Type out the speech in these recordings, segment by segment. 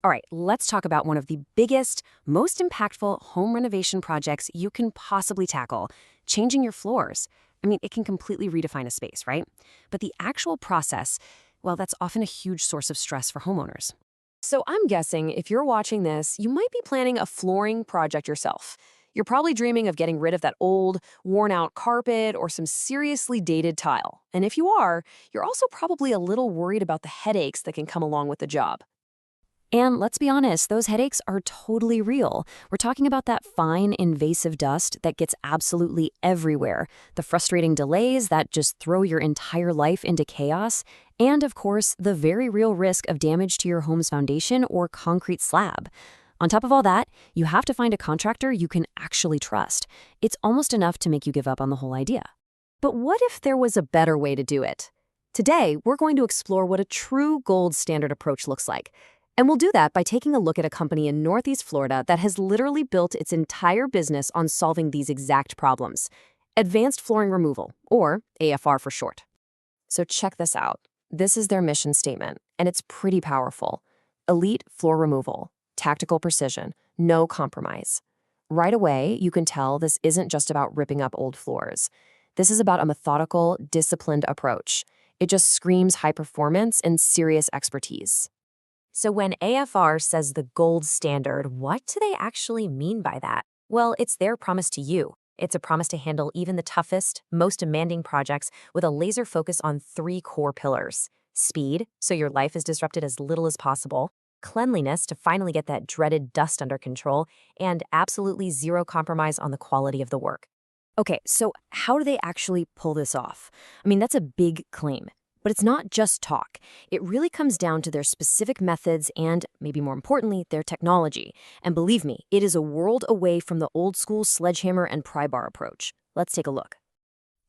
All right, let's talk about one of the biggest, most impactful home renovation projects you can possibly tackle, changing your floors. I mean, it can completely redefine a space, right? But the actual process, well, that's often a huge source of stress for homeowners. So I'm guessing if you're watching this, you might be planning a flooring project yourself. You're probably dreaming of getting rid of that old, worn out carpet or some seriously dated tile. And if you are, you're also probably a little worried about the headaches that can come along with the job. And let's be honest, those headaches are totally real. We're talking about that fine, invasive dust that gets absolutely everywhere, the frustrating delays that just throw your entire life into chaos, and of course, the very real risk of damage to your home's foundation or concrete slab. On top of all that, you have to find a contractor you can actually trust. It's almost enough to make you give up on the whole idea. But what if there was a better way to do it? Today, we're going to explore what a true gold standard approach looks like. And we'll do that by taking a look at a company in Northeast Florida that has literally built its entire business on solving these exact problems. Advanced Flooring Removal, or AFR for short. So check this out. This is their mission statement, and it's pretty powerful. Elite floor removal, tactical precision, no compromise. Right away, you can tell this isn't just about ripping up old floors. This is about a methodical, disciplined approach. It just screams high performance and serious expertise. So when AFR says the gold standard, what do they actually mean by that? Well, it's their promise to you. It's a promise to handle even the toughest, most demanding projects with a laser focus on three core pillars. Speed, so your life is disrupted as little as possible. Cleanliness, to finally get that dreaded dust under control. And absolutely zero compromise on the quality of the work. Okay, so how do they actually pull this off? I mean, that's a big claim. But it's not just talk. It really comes down to their specific methods and, maybe more importantly, their technology. And believe me, it is a world away from the old-school sledgehammer and pry bar approach. Let's take a look.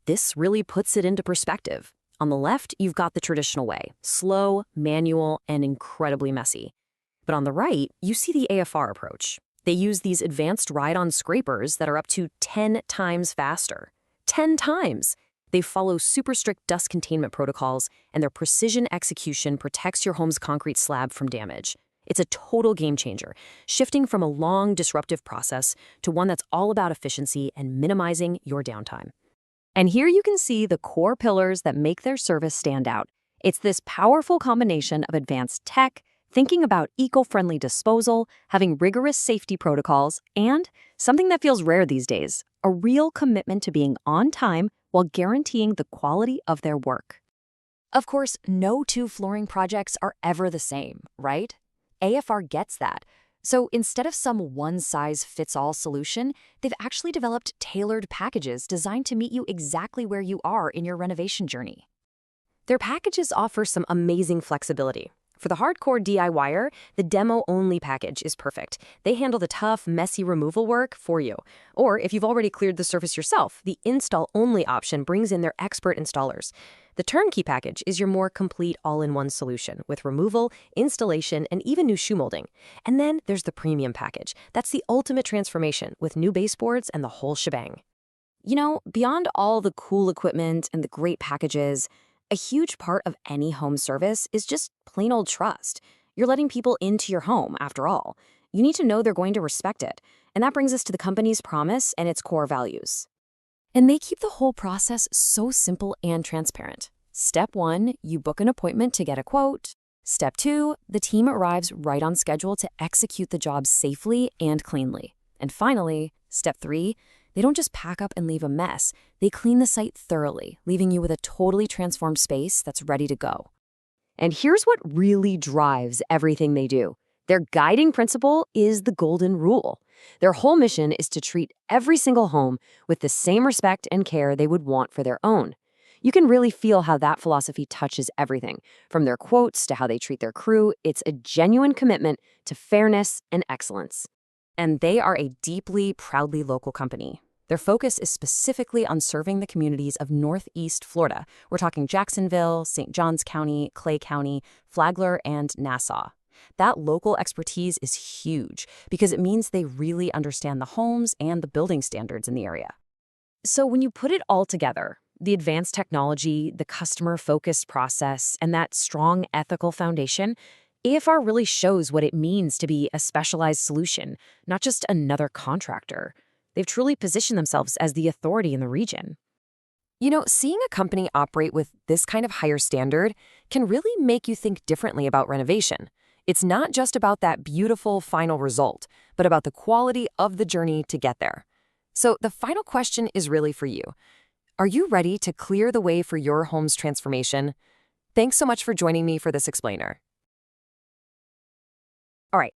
This really puts it into perspective. On the left, you've got the traditional way, slow, manual, and incredibly messy. But on the right, you see the AFR approach. They use these advanced ride-on scrapers that are up to 10 times faster. 10 times! They follow super strict dust containment protocols, and their precision execution protects your home's concrete slab from damage. It's a total game changer, shifting from a long, disruptive process to one that's all about efficiency and minimizing your downtime. And here you can see the core pillars that make their service stand out. It's this powerful combination of advanced tech, thinking about eco-friendly disposal, having rigorous safety protocols, and something that feels rare these days, a real commitment to being on time while guaranteeing the quality of their work. Of course, no two flooring projects are ever the same, right? AFR gets that. So instead of some one-size-fits-all solution, they've actually developed tailored packages designed to meet you exactly where you are in your renovation journey. Their packages offer some amazing flexibility. For the hardcore DIYer, the demo-only package is perfect. They handle the tough, messy removal work for you. Or if you've already cleared the surface yourself, the install-only option brings in their expert installers. The turnkey package is your more complete all-in-one solution with removal, installation, and even new shoe molding. And then there's the premium package. That's the ultimate transformation with new baseboards and the whole shebang. You know, beyond all the cool equipment and the great packages, a huge part of any home service is just plain old trust. You're letting people into your home, after all. You need to know they're going to respect it. And that brings us to the company's promise and its core values. And they keep the whole process so simple and transparent. Step 1, you book an appointment to get a quote. Step 2, the team arrives right on schedule to execute the job safely and cleanly. And finally, step 3, they don't just pack up and leave a mess. They clean the site thoroughly, leaving you with a totally transformed space that's ready to go. And here's what really drives everything they do. Their guiding principle is the golden rule. Their whole mission is to treat every single home with the same respect and care they would want for their own. You can really feel how that philosophy touches everything. From their quotes to how they treat their crew, it's a genuine commitment to fairness and excellence. And they are a deeply, proudly local company. Their focus is specifically on serving the communities of Northeast Florida. We're talking Jacksonville, St. Johns County, Clay County, Flagler, and Nassau. That local expertise is huge because it means they really understand the homes and the building standards in the area. So when you put it all together, the advanced technology, the customer-focused process, and that strong ethical foundation, AFR really shows what it means to be a specialized solution, not just another contractor. They've truly positioned themselves as the authority in the region. Seeing a company operate with this kind of higher standard can really make you think differently about renovation. It's not just about that beautiful final result, but about the quality of the journey to get there. So the final question is really for you. Are you ready to clear the way for your home's transformation? Thanks so much for joining me for this explainer. All right,